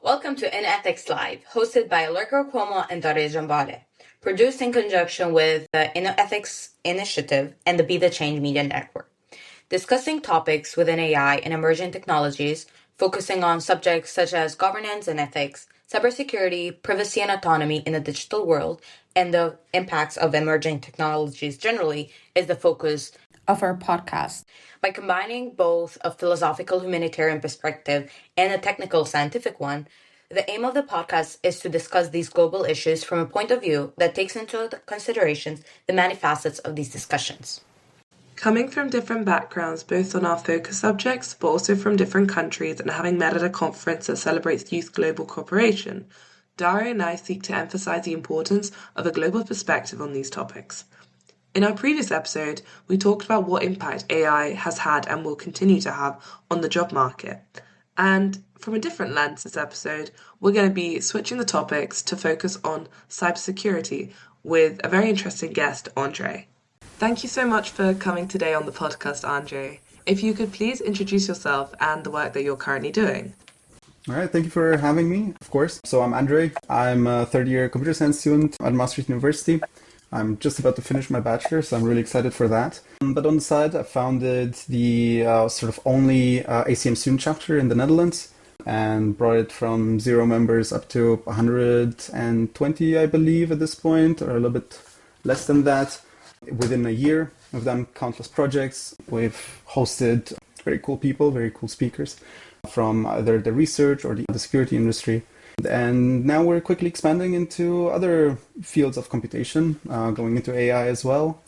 Welcome to InnoEthics Live, hosted by Allegra and Daria, produced in conjunction with the InnoEthics Initiative and the Be the Change Media Network, discussing topics within AI and emerging technologies, focusing on subjects such as governance and ethics, cybersecurity, privacy and autonomy in the digital world, and the impacts of emerging technologies generally is the focus of our podcast. By combining both a philosophical humanitarian perspective and a technical scientific one, the aim of the podcast is to discuss these global issues from a point of view that takes into consideration the many facets of these discussions. Coming from different backgrounds, both on our focus subjects, but also from different countries, and having met at a conference that celebrates youth global cooperation, Daria and I seek to emphasize the importance of a global perspective on these topics. In our previous episode, we talked about what impact AI has had and will continue to have on the job market. And from a different lens this episode, we're going to be switching the topics to focus on cybersecurity with a very interesting guest, Andrei. Thank you so much for coming today on the podcast, Andrei. If you could please introduce yourself and the work that you're currently doing. All right, thank you for having me, of course. So I'm Andrei. I'm a third-year computer science student at Maastricht University. I'm just about to finish my bachelor, so I'm really excited for that. But on the side, I founded the sort of only ACM Student Chapter in the Netherlands and brought it from 0 members up to 120, I believe, at this point, or a little bit less than that. Within a year, we've done countless projects. We've hosted very cool people, very cool speakers from either the research or the security industry. And now we're quickly expanding into other fields of computation, going into AI as well.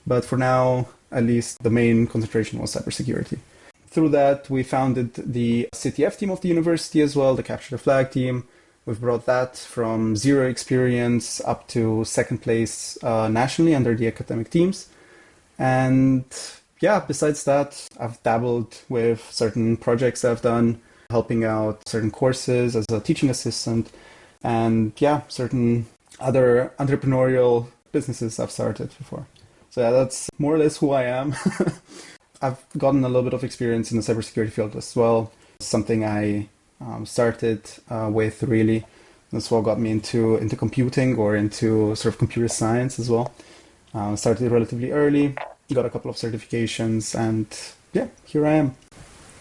But for now, at least, the main concentration was cybersecurity. Through that, we founded the CTF team of the university as well, the Capture the Flag team. We've brought that from 0 experience up to second place nationally under the academic teams. And yeah, besides that, I've dabbled with certain projects I've done, helping out certain courses as a teaching assistant, and yeah, certain other entrepreneurial businesses I've started before. So yeah, that's more or less who I am. I've gotten a little bit of experience in the cybersecurity field as well, something I started with really. That's what got me into computing or into sort of computer science as well. Started relatively early, got a couple of certifications, and yeah, here I am.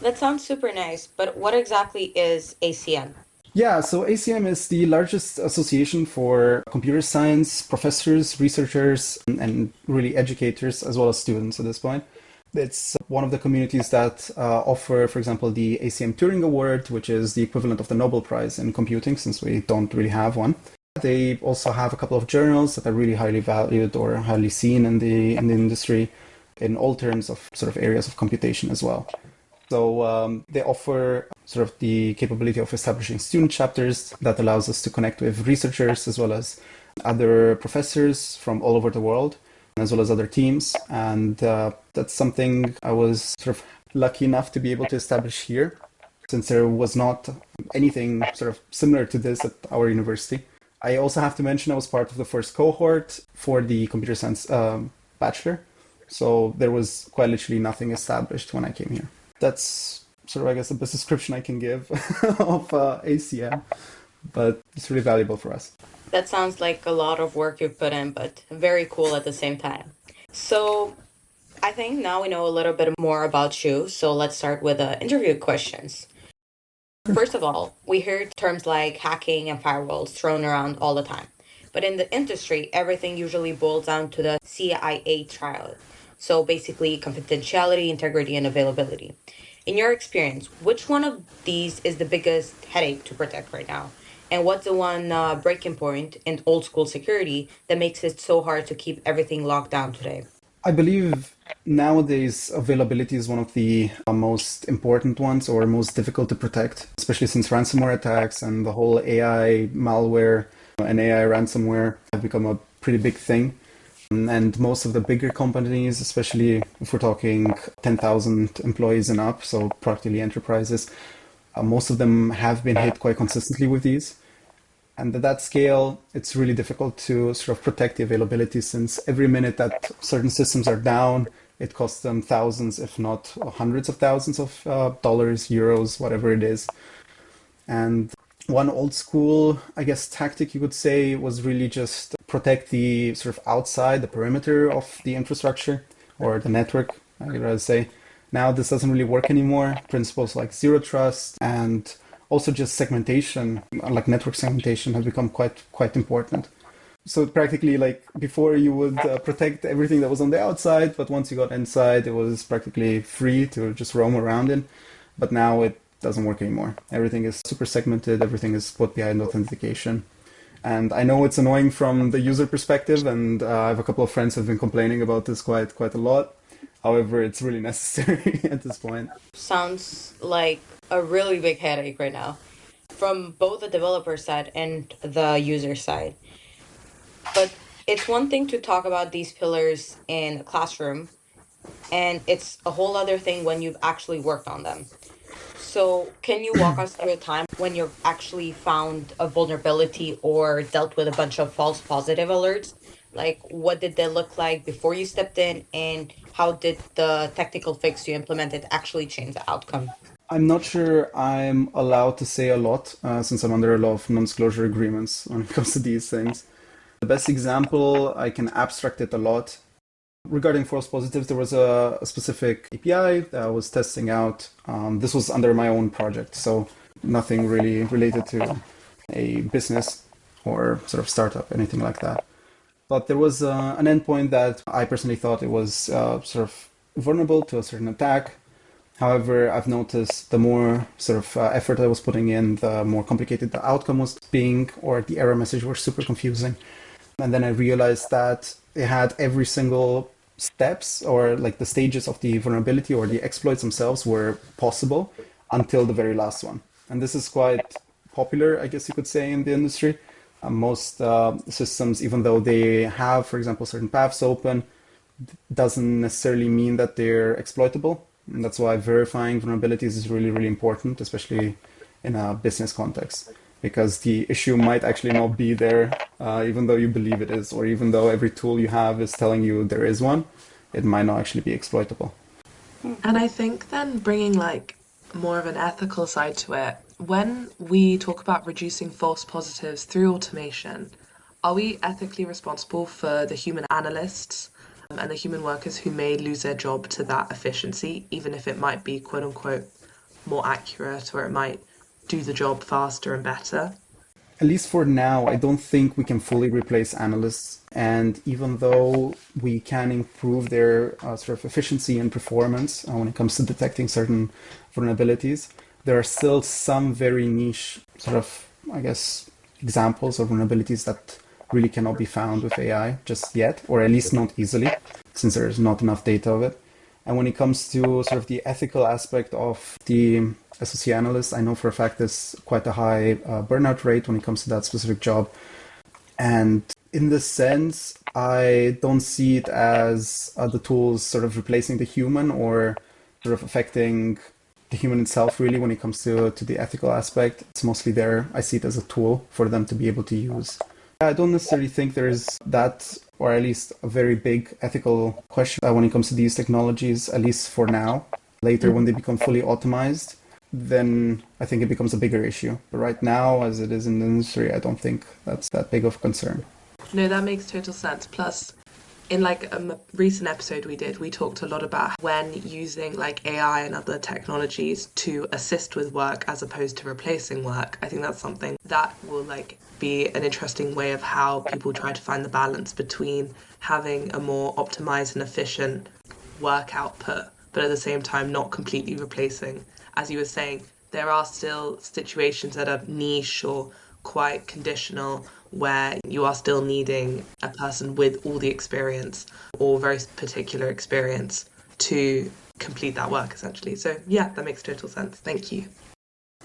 That sounds super nice, but what exactly is ACM? Yeah, so ACM is the largest association for computer science professors, researchers, and really educators, as well as students at this point. It's one of the communities that offer, for example, the ACM Turing Award, which is the equivalent of the Nobel Prize in computing, since we don't really have one. They also have a couple of journals that are really highly valued or highly seen in the industry in all terms of sort of areas of computation as well. So they offer sort of the capability of establishing student chapters that allows us to connect with researchers as well as other professors from all over the world, as well as other teams. And that's something I was sort of lucky enough to be able to establish here, since there was not anything sort of similar to this at our university. I also have to mention I was part of the first cohort for the computer science bachelor. So there was quite literally nothing established when I came here. That's sort of, I guess, the best description I can give of ACM, but it's really valuable for us. That sounds like a lot of work you've put in, but very cool at the same time. So I think now we know a little bit more about you, so let's start with the interview questions. First of all, we hear terms like hacking and firewalls thrown around all the time. But in the industry, everything usually boils down to the CIA triad. So basically, confidentiality, integrity, and availability. In your experience, which one of these is the biggest headache to protect right now? And what's the one breaking point in old school security that makes it so hard to keep everything locked down today? I believe nowadays availability is one of the most important ones or most difficult to protect, especially since ransomware attacks and the whole AI malware and AI ransomware have become a pretty big thing. And most of the bigger companies, especially if we're talking 10,000 employees and up, so practically enterprises, most of them have been hit quite consistently with these. And at that scale, it's really difficult to sort of protect the availability, since every minute that certain systems are down, it costs them thousands, if not hundreds of thousands of dollars, euros, whatever it is. And One old school, I guess, tactic you could say was really just protect the sort of outside, the perimeter of the infrastructure or the network, I would rather say. Now this doesn't really work anymore. Principles like zero trust and also just segmentation, like network segmentation, have become quite important. So practically, like before, you would protect everything that was on the outside, but once you got inside, it was practically free to just roam around in. But now it doesn't work anymore. Everything is super segmented. Everything is put behind authentication. And I know it's annoying from the user perspective, and I have a couple of friends who have been complaining about this quite a lot. However, it's really necessary at this point. Sounds like a really big headache right now from both the developer side and the user side. But it's one thing to talk about these pillars in a classroom, and it's a whole other thing when you've actually worked on them. So, can you walk us through a time when you've actually found a vulnerability or dealt with a bunch of false positive alerts? Like, what did they look like before you stepped in, and how did the technical fix you implemented actually change the outcome? I'm not sure I'm allowed to say a lot since I'm under a lot of non-disclosure agreements when it comes to these things. The best example, I can abstract it a lot. Regarding false positives, there was a specific API that I was testing out. This was under my own project, so nothing really related to a business or sort of startup, anything like that. But there was an endpoint that I personally thought it was sort of vulnerable to a certain attack. However, I've noticed the more sort of effort I was putting in, the more complicated the outcome was being, or the error message was super confusing. And then I realized that it had every single steps or like the stages of the vulnerability or the exploits themselves were possible until the very last one. And this is quite popular, I guess you could say, in the industry. Most systems, even though they have, for example, certain paths open, doesn't necessarily mean that they're exploitable. And that's why verifying vulnerabilities is really important, especially in a business context, because the issue might actually not be there, even though you believe it is, or even though every tool you have is telling you there is one, it might not actually be exploitable. And I think then bringing like more of an ethical side to it, when we talk about reducing false positives through automation, are we ethically responsible for the human analysts and the human workers who may lose their job to that efficiency, even if it might be quote unquote more accurate or it might do the job faster and better? At least for now, I don't think we can fully replace analysts. And even though we can improve their sort of efficiency and performance when it comes to detecting certain vulnerabilities, there are still some very niche sort of, I guess, examples of vulnerabilities that really cannot be found with AI just yet, or at least not easily, since there's not enough data of it. And when it comes to sort of the ethical aspect of the SOC analyst, I know for a fact there's quite a high burnout rate when it comes to that specific job. And in this sense, I don't see it as the tools sort of replacing the human or sort of affecting the human itself really when it comes to the ethical aspect. It's mostly there. I see it as a tool for them to be able to use. I don't necessarily think there is that, or at least a very big ethical question when it comes to these technologies, at least for now. Later, when they become fully automized, then I think it becomes a bigger issue. But right now, as it is in the industry, I don't think that's that big of a concern. No, that makes total sense. Plus, in like a recent episode we did, we talked a lot about when using like AI and other technologies to assist with work as opposed to replacing work. I think that's something that will like be an interesting way of how people try to find the balance between having a more optimized and efficient work output, but at the same time not completely replacing. As you were saying, there are still situations that are niche or quite conditional where you are still needing a person with all the experience or very particular experience to complete that work essentially. So yeah, that makes total sense. Thank you.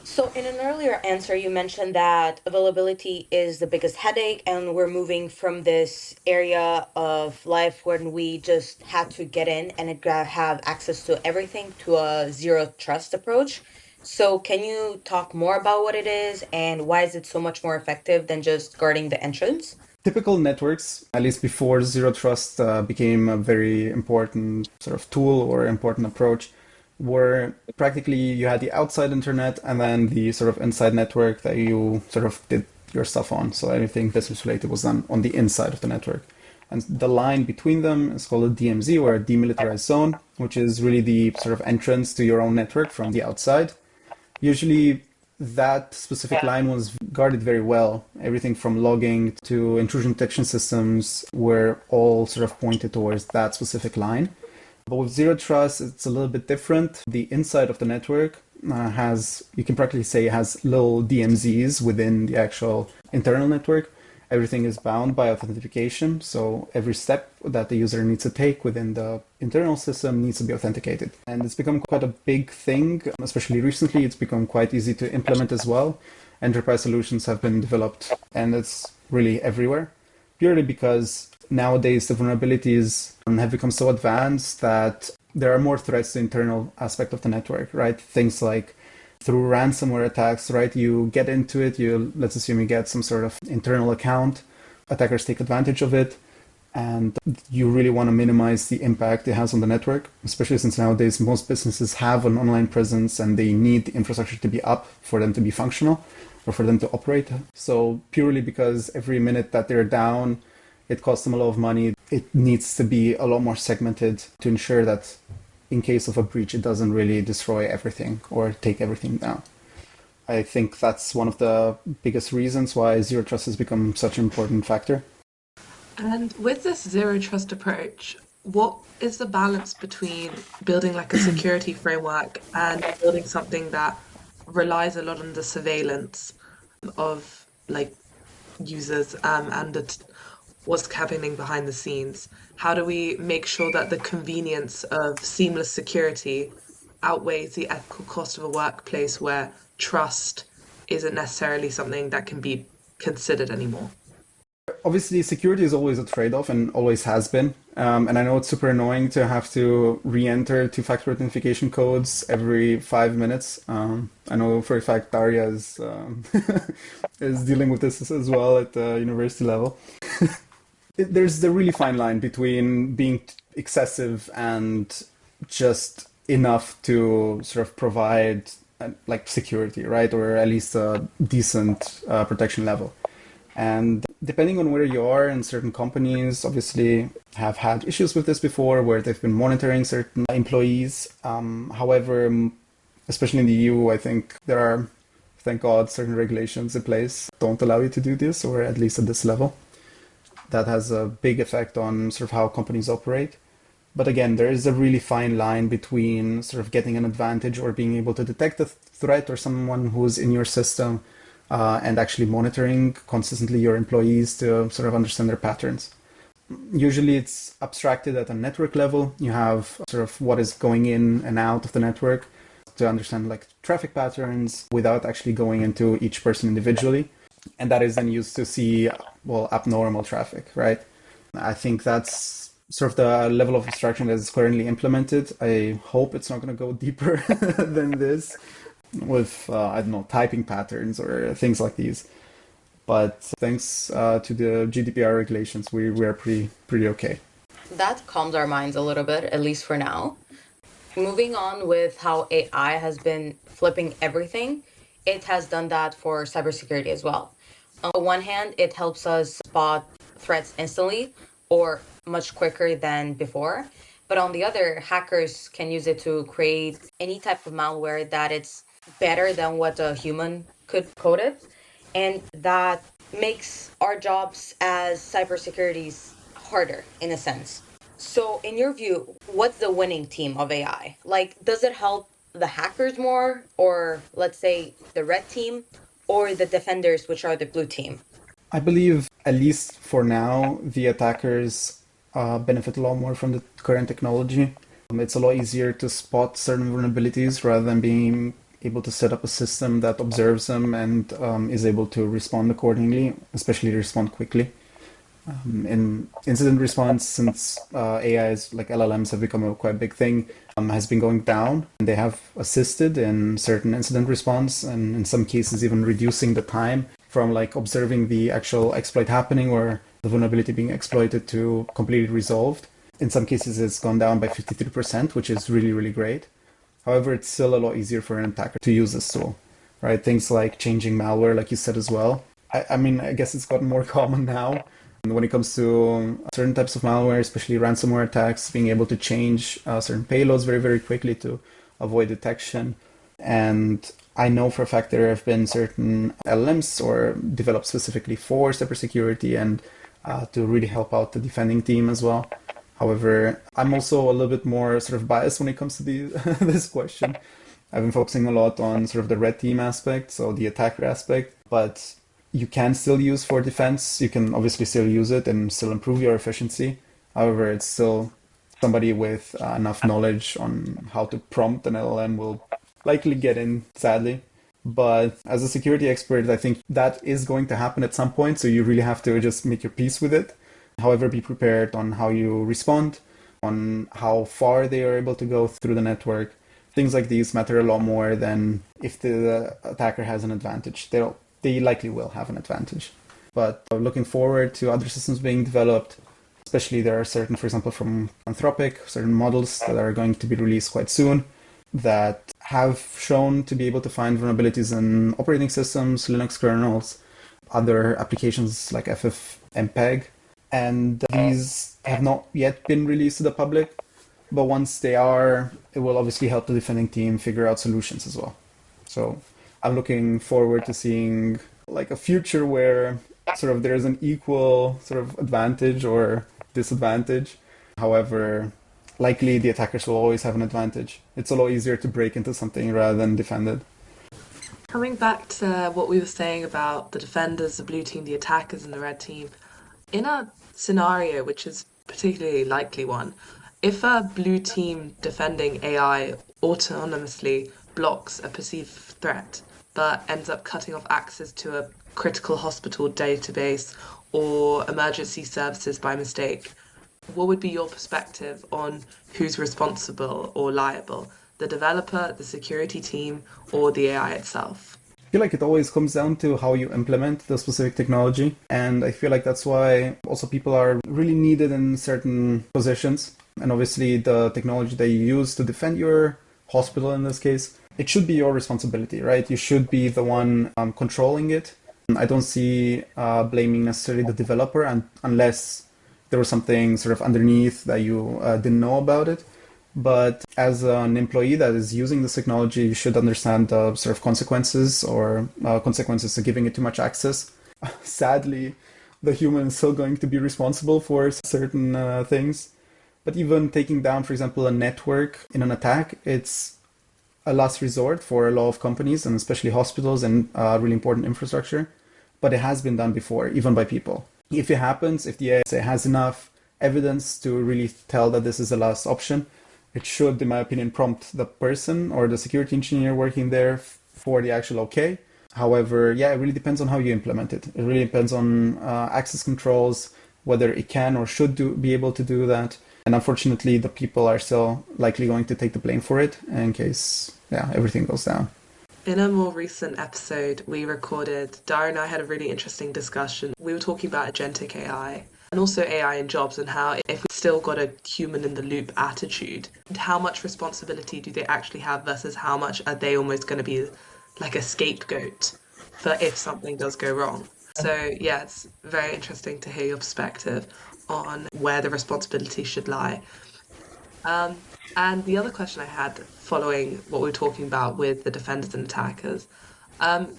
So, in an earlier answer, you mentioned that availability is the biggest headache, and we're moving from this area of life when we just had to get in and have access to everything to a zero trust approach. So, can you talk more about what it is and why is it so much more effective than just guarding the entrance? Typical networks, at least before zero trust became a very important sort of tool or important approach, where practically you had the outside internet and then the sort of inside network that you sort of did your stuff on. So everything business related was done on the inside of the network. And the line between them is called a DMZ, or a demilitarized zone, which is really the sort of entrance to your own network from the outside. Usually that specific line was guarded very well. Everything from logging to intrusion detection systems were all sort of pointed towards that specific line. But with Zero Trust, it's a little bit different. The inside of the network you can practically say, has little DMZs within the actual internal network. Everything is bound by authentication, so every step that the user needs to take within the internal system needs to be authenticated. And it's become quite a big thing, especially recently. It's become quite easy to implement as well. Enterprise solutions have been developed, and it's really everywhere, purely because nowadays the vulnerabilities have become so advanced that there are more threats to the internal aspect of the network, right? Things like through ransomware attacks, right? You get into it, let's assume you get some sort of internal account, attackers take advantage of it, and you really want to minimize the impact it has on the network, especially since nowadays most businesses have an online presence and they need the infrastructure to be up for them to be functional or for them to operate. So purely because every minute that they're down, it costs them a lot of money. It needs to be a lot more segmented to ensure that in case of a breach, it doesn't really destroy everything or take everything down. I think that's one of the biggest reasons why Zero Trust has become such an important factor. And with this Zero Trust approach, what is the balance between building like a security framework and building something that relies a lot on the surveillance of like users and what's happening behind the scenes? How do we make sure that the convenience of seamless security outweighs the ethical cost of a workplace where trust isn't necessarily something that can be considered anymore? Obviously, security is always a trade-off and always has been. And I know it's super annoying to have to re-enter two-factor authentication codes every 5 minutes. I know for a fact Daria is is dealing with this as well at the university level. There's the really fine line between being excessive and just enough to sort of provide like security, right? Or at least a decent protection level. And depending on where you are, in certain companies obviously have had issues with this before where they've been monitoring certain employees. However, especially in the EU, I think there are, thank God, certain regulations in place that don't allow you to do this, or at least at this level. That has a big effect on sort of how companies operate. But again, there is a really fine line between sort of getting an advantage or being able to detect a threat or someone who's in your system and actually monitoring consistently your employees to sort of understand their patterns. Usually it's abstracted at a network level. You have sort of what is going in and out of the network to understand like traffic patterns without actually going into each person individually. And that is then used to see, well, abnormal traffic, right? I think that's sort of the level of abstraction that is currently implemented. I hope it's not going to go deeper than this with, I don't know, typing patterns or things like these. But thanks to the GDPR regulations, we are pretty okay. That calms our minds a little bit, at least for now. Moving on with how AI has been flipping everything, it has done that for cybersecurity as well. On one hand, it helps us spot threats instantly or much quicker than before. But on the other, hackers can use it to create any type of malware that it's better than what a human could code it. And that makes our jobs as cybersecurities harder in a sense. So in your view, what's the winning team of AI? Like, does it help the hackers more, or let's say the red team, or the defenders, which are the blue team? I believe, at least for now, the attackers benefit a lot more from the current technology. It's a lot easier to spot certain vulnerabilities rather than being able to set up a system that observes them and is able to respond accordingly, especially respond quickly. In incident response, since AIs like LLMs have become a quite big thing, has been going down. They have assisted in certain incident response and in some cases even reducing the time from like observing the actual exploit happening or the vulnerability being exploited to completely resolved. In some cases, it's gone down by 53%, which is really, really great. However, it's still a lot easier for an attacker to use this tool, right? Things like changing malware, like you said as well. I mean, I guess it's gotten more common now when it comes to certain types of malware, especially ransomware attacks, being able to change certain payloads very, very quickly to avoid detection. And I know for a fact there have been certain LLMs or developed specifically for cybersecurity and to really help out the defending team as well. However, I'm also a little bit more sort of biased when it comes to this question. I've been focusing a lot on sort of the red team aspect, so the attacker aspect, but you can still use for defense. You can obviously still use it and still improve your efficiency. However, it's still somebody with enough knowledge on how to prompt an LLM will likely get in, sadly. But as a security expert, I think that is going to happen at some point, so you really have to just make your peace with it. However, be prepared on how you respond, on how far they are able to go through the network. Things like these matter a lot more than if the attacker has an advantage. They likely will have an advantage. But looking forward to other systems being developed, especially there are certain, for example, from Anthropic, certain models that are going to be released quite soon that have shown to be able to find vulnerabilities in operating systems, Linux kernels, other applications like FFmpeg. And these have not yet been released to the public, but once they are, it will obviously help the defending team figure out solutions as well. So I'm looking forward to seeing like a future where sort of there's an equal sort of advantage or disadvantage. However, likely the attackers will always have an advantage. It's a lot easier to break into something rather than defend it. Coming back to what we were saying about the defenders, the blue team, the attackers, and the red team, in a scenario, which is particularly likely one, if a blue team defending AI autonomously blocks a perceived threat, but ends up cutting off access to a critical hospital database or emergency services by mistake, what would be your perspective on who's responsible or liable? The developer, the security team, or the AI itself? I feel like it always comes down to how you implement the specific technology. And I feel like that's why also people are really needed in certain positions. And obviously the technology that you use to defend your hospital in this case, it should be your responsibility, right? You should be the one controlling it. I don't see blaming necessarily the developer unless there was something sort of underneath that you didn't know about it. But as an employee that is using this technology, you should understand the sort of consequences or consequences to giving it too much access. Sadly, the human is still going to be responsible for certain things. But even taking down, for example, a network in an attack, it's a last resort for a lot of companies and especially hospitals and really important infrastructure. But it has been done before, even by people. If it happens, if the AI has enough evidence to really tell that this is the last option, it should, in my opinion, prompt the person or the security engineer working there for the actual okay. However, yeah, it really depends on how you implement it. It really depends on access controls, whether it can or should be able to do that. And unfortunately, the people are still likely going to take the blame for it in case, everything goes down. In a more recent episode we recorded, Daria and I had a really interesting discussion. We were talking about agentic AI and also AI in jobs and how if we've still got a human-in-the-loop attitude, how much responsibility do they actually have versus how much are they almost going to be like a scapegoat for if something does go wrong. So yeah, it's very interesting to hear your perspective on where the responsibility should lie. And the other question I had following what we were talking about with the defenders and attackers,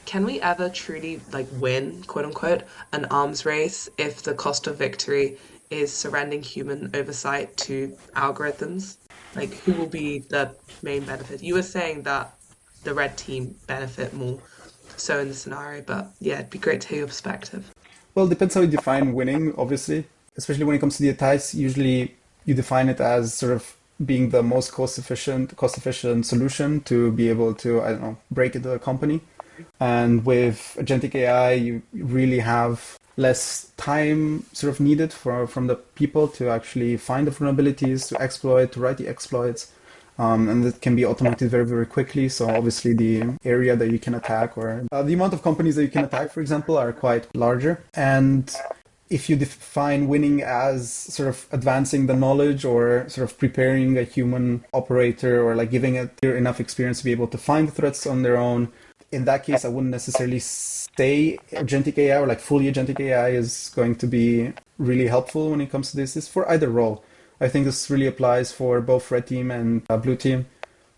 can we ever truly win, quote unquote, an arms race if the cost of victory is surrendering human oversight to algorithms? Who will be the main benefit? You were saying that the red team benefit more so in the scenario, but yeah, it'd be great to hear your perspective. Well, it depends how you define winning, obviously. Especially when it comes to the attacks, usually you define it as sort of being the most cost-efficient solution to be able to, break into a company. And with agentic AI, you really have less time sort of needed from the people to actually find the vulnerabilities, to exploit, to write the exploits. And it can be automated very, very quickly. So obviously the area that you can attack or the amount of companies that you can attack, for example, are quite larger. And if you define winning as sort of advancing the knowledge or sort of preparing a human operator or like giving it enough experience to be able to find the threats on their own, in that case, I wouldn't necessarily say agentic AI or like fully agentic AI is going to be really helpful when it comes to this. It's for either role. I think this really applies for both red team and blue team.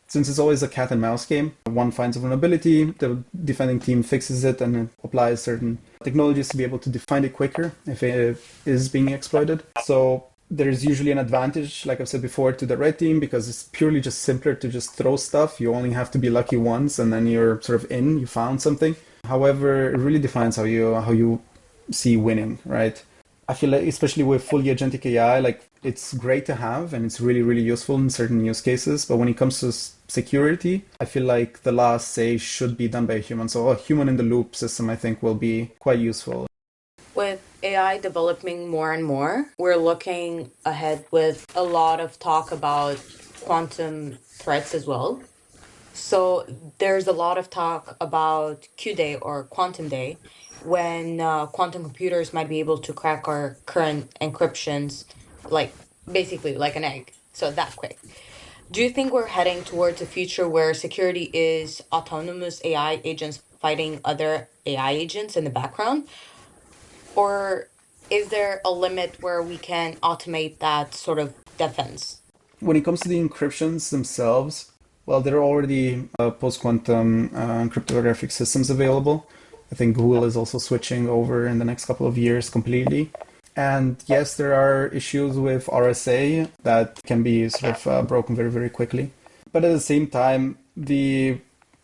Since it's always a cat and mouse game, one finds a vulnerability, the defending team fixes it and it applies certain technologies to be able to find it quicker if it is being exploited. So there's usually an advantage, like I've said before, to the red team because it's purely just simpler to just throw stuff. You only have to be lucky once and then you're sort of in, you found something. However, it really defines how you see winning, right? I feel like, especially with fully agentic AI, like it's great to have and it's really, really useful in certain use cases. But when it comes to security, I feel like the last say should be done by a human. So a human in the loop system, I think, will be quite useful. With AI developing more and more, we're looking ahead with a lot of talk about quantum threats as well. So there's a lot of talk about Q-Day or Quantum Day, when quantum computers might be able to crack our current encryptions, like basically like an egg, so that quick. Do you think we're heading towards a future where security is autonomous AI agents fighting other AI agents in the background? Or is there a limit where we can automate that sort of defense? When it comes to the encryptions themselves, well, there are already post-quantum cryptographic systems available. I think Google is also switching over in the next couple of years completely. And yes, there are issues with RSA that can be sort of broken very, very quickly. But at the same time, the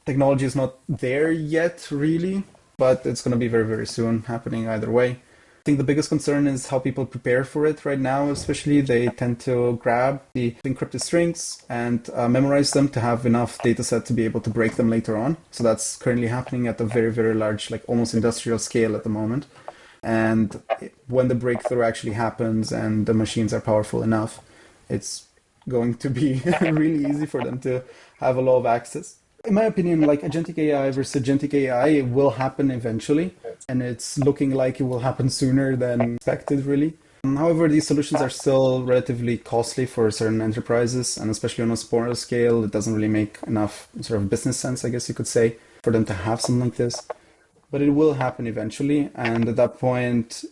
technology is not there yet, really, but it's going to be very, very soon happening either way. I think the biggest concern is how people prepare for it right now, especially they tend to grab the encrypted strings and memorize them to have enough data set to be able to break them later on. So that's currently happening at a very, very large, like almost industrial scale at the moment. And when the breakthrough actually happens and the machines are powerful enough, it's going to be really easy for them to have a lot of access. In my opinion, like agentic AI versus agentic AI, it will happen eventually, and it's looking like it will happen sooner than expected, really. However, these solutions are still relatively costly for certain enterprises, and especially on a smaller scale, it doesn't really make enough sort of business sense, I guess you could say, for them to have something like this. But it will happen eventually, and at that point,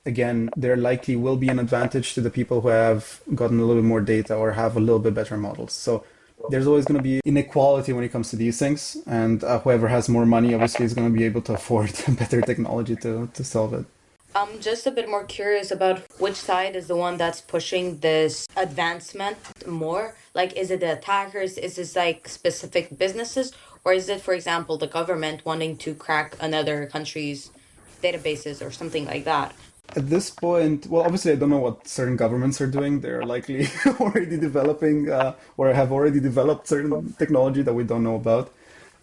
again, there likely will be an advantage to the people who have gotten a little bit more data or have a little bit better models. So there's always going to be inequality when it comes to these things, and whoever has more money obviously is going to be able to afford better technology to solve it. I'm just a bit more curious about which side is the one that's pushing this advancement more. Like, is it the attackers? Is this like specific businesses? Or is it, for example, the government wanting to crack another country's databases or something like that? At this point, well, obviously, I don't know what certain governments are doing. They're likely already developing or have already developed certain technology that we don't know about.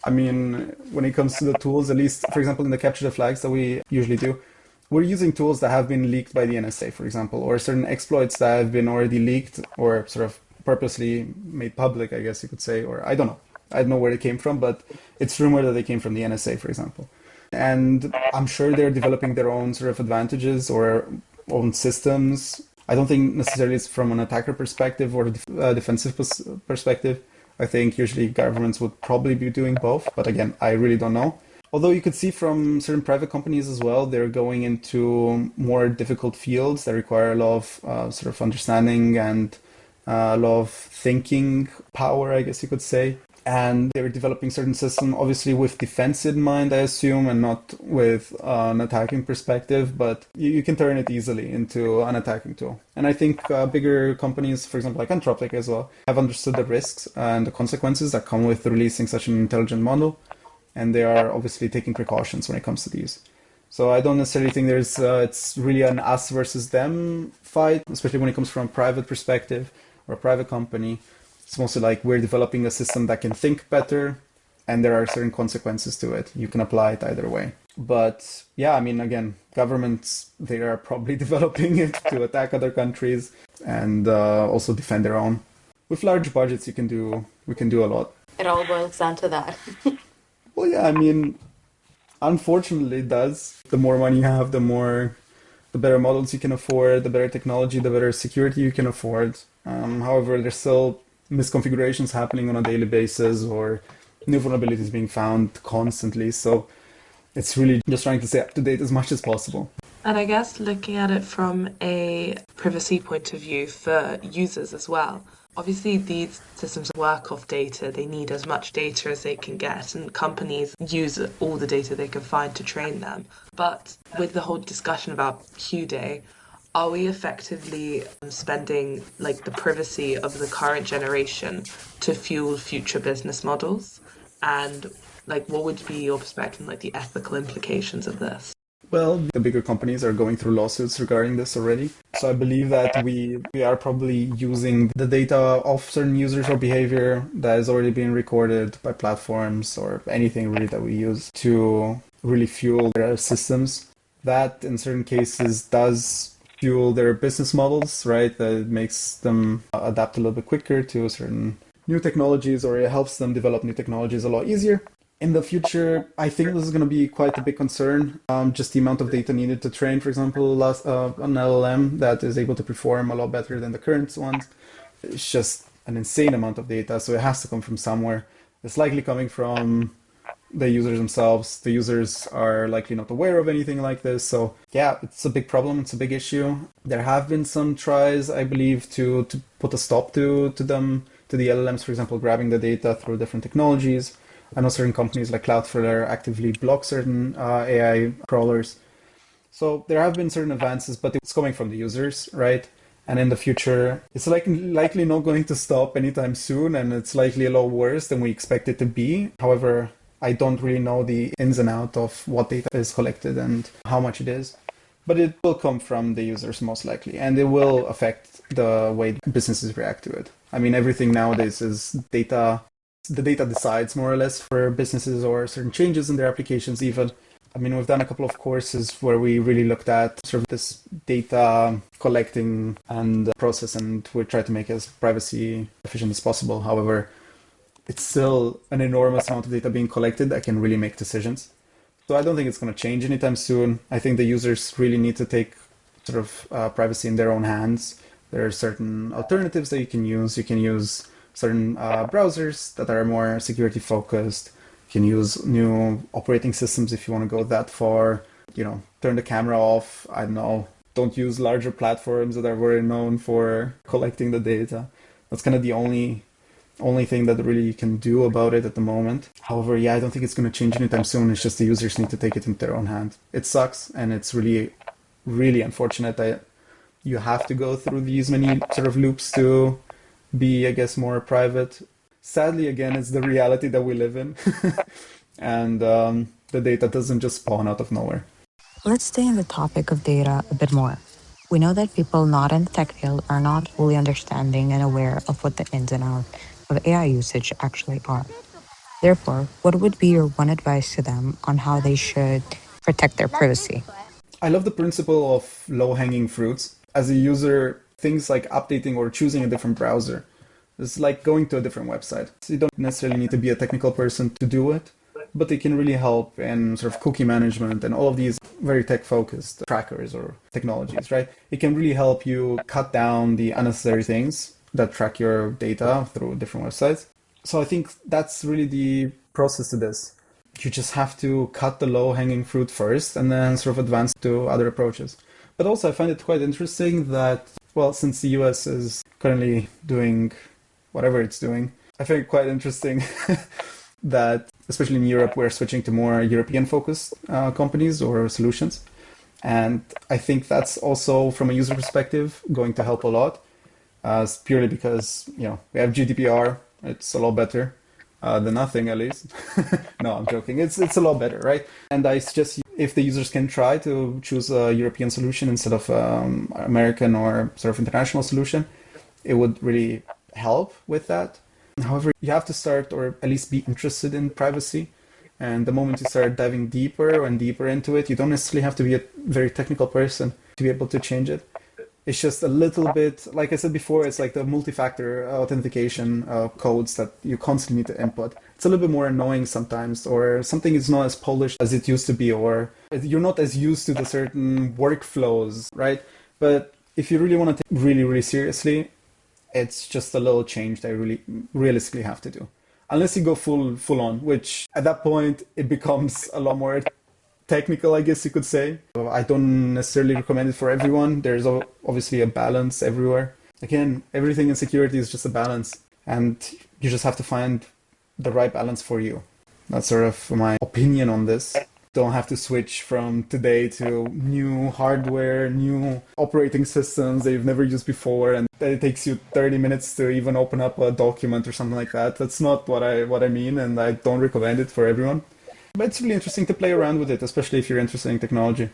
I mean, when it comes to the tools, at least, for example, in the capture the flags that we usually do, we're using tools that have been leaked by the NSA, for example, or certain exploits that have been already leaked or sort of purposely made public, I guess you could say, or I don't know. I don't know where they came from, but it's rumored that they came from the NSA, for example. And I'm sure they're developing their own sort of advantages or own systems. I don't think necessarily it's from an attacker perspective or a defensive perspective. I think usually governments would probably be doing both, but again, I really don't know. Although you could see from certain private companies as well, they're going into more difficult fields that require a lot of sort of understanding and a lot of thinking power, I guess you could say. And they're developing certain systems, obviously with defense in mind, I assume, and not with an attacking perspective, but you can turn it easily into an attacking tool. And I think bigger companies, for example, like Anthropic as well, have understood the risks and the consequences that come with releasing such an intelligent model. And they are obviously taking precautions when it comes to these. So I don't necessarily think it's really an us versus them fight, especially when it comes from a private perspective or a private company. It's mostly like we're developing a system that can think better, and there are certain consequences to it. You can apply it either way. But yeah, I mean, again, governments, they are probably developing it to attack other countries and also defend their own. With large budgets, we can do a lot. It all boils down to that. Well, yeah, I mean, unfortunately, it does. The more money you have, the more the better models you can afford, the better technology, the better security you can afford. However, there's still misconfigurations happening on a daily basis or new vulnerabilities being found constantly. So it's really just trying to stay up to date as much as possible. And I guess looking at it from a privacy point of view for users as well. Obviously, these systems work off data. They need as much data as they can get, and companies use all the data they can find to train them. But with the whole discussion about Q-Day, are we effectively spending like the privacy of the current generation to fuel future business models? And like, what would be your perspective on like the ethical implications of this? Well, the bigger companies are going through lawsuits regarding this already. So I believe that we are probably using the data of certain users or behavior that is already being recorded by platforms or anything really that we use to really fuel their systems. That in certain cases does fuel their business models, right? That it makes them adapt a little bit quicker to certain new technologies, or it helps them develop new technologies a lot easier. In the future, I think this is going to be quite a big concern. Just the amount of data needed to train, for example, an LLM that is able to perform a lot better than the current ones. It's just an insane amount of data, so it has to come from somewhere. It's likely coming from the users themselves. The users are likely not aware of anything like this. So yeah, it's a big problem. It's a big issue. There have been some tries, I believe, to put a stop to them, to the LLMs, for example, grabbing the data through different technologies. I know certain companies like Cloudflare actively block certain AI crawlers. So there have been certain advances, but it's coming from the users, right? And in the future, it's likely not going to stop anytime soon, and it's likely a lot worse than we expect it to be. However, I don't really know the ins and outs of what data is collected and how much it is. But it will come from the users most likely, and it will affect the way businesses react to it. I mean, everything nowadays is data. The data decides more or less for businesses or certain changes in their applications even. I mean, we've done a couple of courses where we really looked at sort of this data collecting and process, and we try to make it as privacy efficient as possible. However, it's still an enormous amount of data being collected that can really make decisions. So I don't think it's going to change anytime soon. I think the users really need to take sort of privacy in their own hands. There are certain alternatives that you can use. You can use certain browsers that are more security focused. You can use new operating systems if you want to go that far. You know, turn the camera off. I don't know. Don't use larger platforms that are very known for collecting the data. That's kind of the only thing that really you can do about it at the moment. However, yeah, I don't think it's going to change anytime soon. It's just the users need to take it into their own hand. It sucks, and it's really, really unfortunate that you have to go through these many sort of loops to be, I guess, more private. Sadly, again, it's the reality that we live in. And the data doesn't just spawn out of nowhere. Let's stay on the topic of data a bit more. We know that people not in the tech field are not fully understanding and aware of what the ins and outs of AI usage actually are. Therefore, what would be your one advice to them on how they should protect their privacy? I love the principle of low-hanging fruits. As a user, things like updating or choosing a different browser. It's like going to a different website. So you don't necessarily need to be a technical person to do it, but they can really help in sort of cookie management and all of these very tech-focused trackers or technologies, right? It can really help you cut down the unnecessary things that track your data through different websites. So I think that's really the process to this. You just have to cut the low-hanging fruit first and then sort of advance to other approaches. But also I find it quite interesting that, well, since the US is currently doing whatever it's doing, I find it quite interesting that, especially in Europe, we're switching to more European-focused companies or solutions. And I think that's also, from a user perspective, going to help a lot, purely because, you know, we have GDPR. It's a lot better than nothing, at least. No, I'm joking. It's a lot better, right? And I suggest if the users can try to choose a European solution instead of American or sort of international solution, it would really help with that. However, you have to start, or at least be interested in privacy. And the moment you start diving deeper and deeper into it, you don't necessarily have to be a very technical person to be able to change it. It's just a little bit, like I said before, it's like the multi-factor authentication codes that you constantly need to input. It's a little bit more annoying sometimes, or something is not as polished as it used to be, or you're not as used to the certain workflows, right? But if you really want to take it really, really seriously, it's just a little change that you really realistically have to do. Unless you go full on, which at that point it becomes a lot more technical, I guess you could say. I don't necessarily recommend it for everyone. There's obviously a balance everywhere. Again, everything in security is just a balance, and you just have to find the right balance for you. That's sort of my opinion on this. Don't have to switch from today to new hardware, new operating systems that you've never used before, and that it takes you 30 minutes to even open up a document or something like that. That's not what I mean, and I don't recommend it for everyone. But it's really interesting to play around with it, especially if you're interested in technology.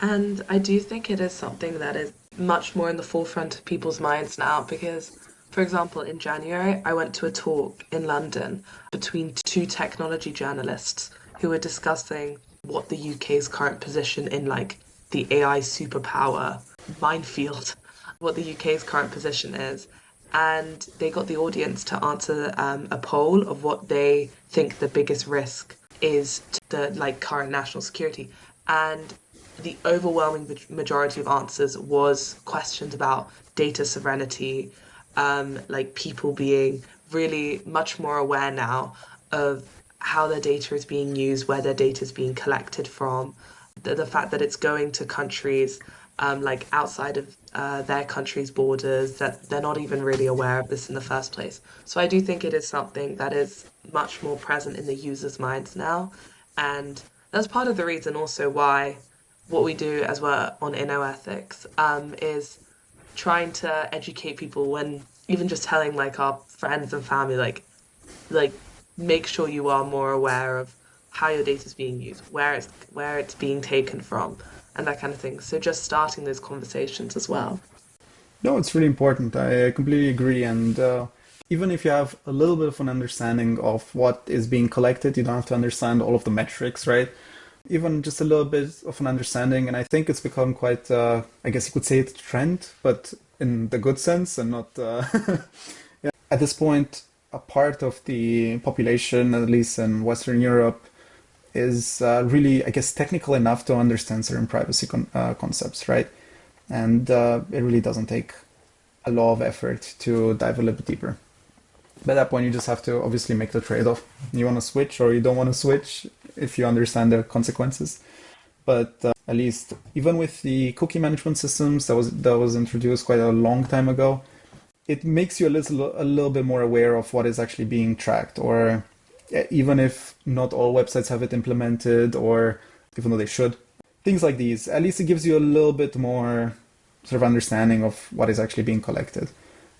And I do think it is something that is much more in the forefront of people's minds now because, for example, in January, I went to a talk in London between two technology journalists who were discussing what the UK's current position in like the AI superpower minefield, what the UK's current position is. And they got the audience to answer a poll of what they think the biggest risk is to the like current national security. And the overwhelming majority of answers was questions about data sovereignty, like people being really much more aware now of how their data is being used, where their data is being collected from, the fact that it's going to countries like outside of their country's borders, that they're not even really aware of this in the first place. So I do think it is something that is much more present in the users' minds now. And that's part of the reason also why what we do as well on InnoEthics is trying to educate people when even just telling like our friends and family, like make sure you are more aware of how your data is being used, where it's being taken from, and that kind of thing. So just starting those conversations as well. No, it's really important. I completely agree. And even if you have a little bit of an understanding of what is being collected, you don't have to understand all of the metrics, right? Even just a little bit of an understanding. And I think it's become quite, I guess you could say it's a trend, but in the good sense and not... yeah. At this point, a part of the population, at least in Western Europe, is really, I guess, technical enough to understand certain privacy concepts, right? And it really doesn't take a lot of effort to dive a little bit deeper. By that point, you just have to obviously make the trade-off. You want to switch or you don't want to switch if you understand the consequences. But at least even with the cookie management systems that was introduced quite a long time ago, it makes you a little bit more aware of what is actually being tracked, or even if not all websites have it implemented, or even though they should. Things like these, at least it gives you a little bit more sort of understanding of what is actually being collected.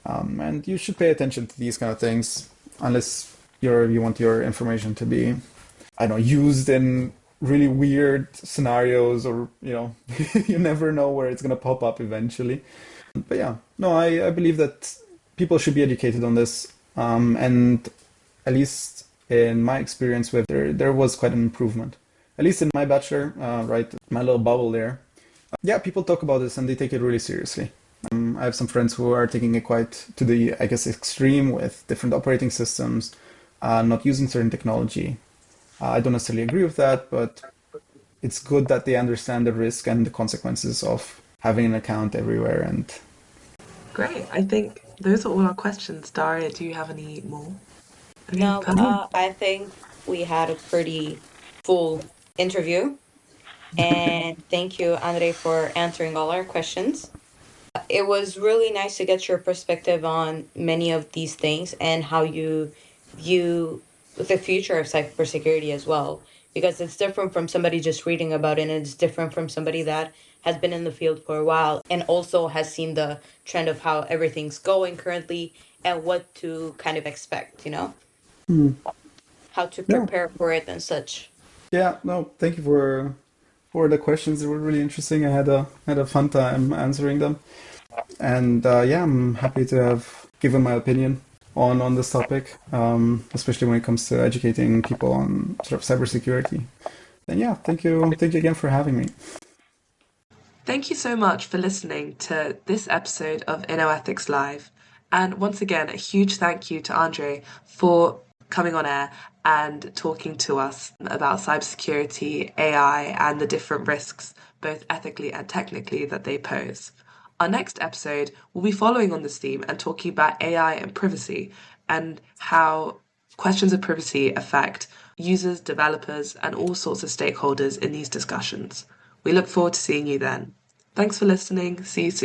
And you should pay attention to these kind of things, unless you want your information to be, I don't know, used in really weird scenarios, or, you never know where it's going to pop up eventually. But yeah, no, I believe that people should be educated on this. And at least in my experience with there was quite an improvement. At least in my bachelor, right, my little bubble there. Yeah, people talk about this and they take it really seriously. I have some friends who are taking it quite to the, I guess, extreme with different operating systems, not using certain technology. I don't necessarily agree with that, but it's good that they understand the risk and the consequences of having an account everywhere. And Great. I think those are all our questions. Daria, do you have any more? No, I think we had a pretty full interview. And thank you, Andrei, for answering all our questions. It was really nice to get your perspective on many of these things and how you view the future of cybersecurity as well, because it's different from somebody just reading about it, and it's different from somebody that has been in the field for a while and also has seen the trend of how everything's going currently and what to kind of expect, how to prepare for it and such. Yeah, no, thank you for the questions. They were really interesting. I had a fun time answering them. And yeah, I'm happy to have given my opinion on this topic, especially when it comes to educating people on sort of cybersecurity. And yeah, thank you again for having me. Thank you so much for listening to this episode of InnoEthics Live. And once again, a huge thank you to Andrei for coming on air and talking to us about cybersecurity, AI, and the different risks, both ethically and technically, that they pose. Our next episode will be following on this theme and talking about AI and privacy and how questions of privacy affect users, developers, and all sorts of stakeholders in these discussions. We look forward to seeing you then. Thanks for listening. See you soon.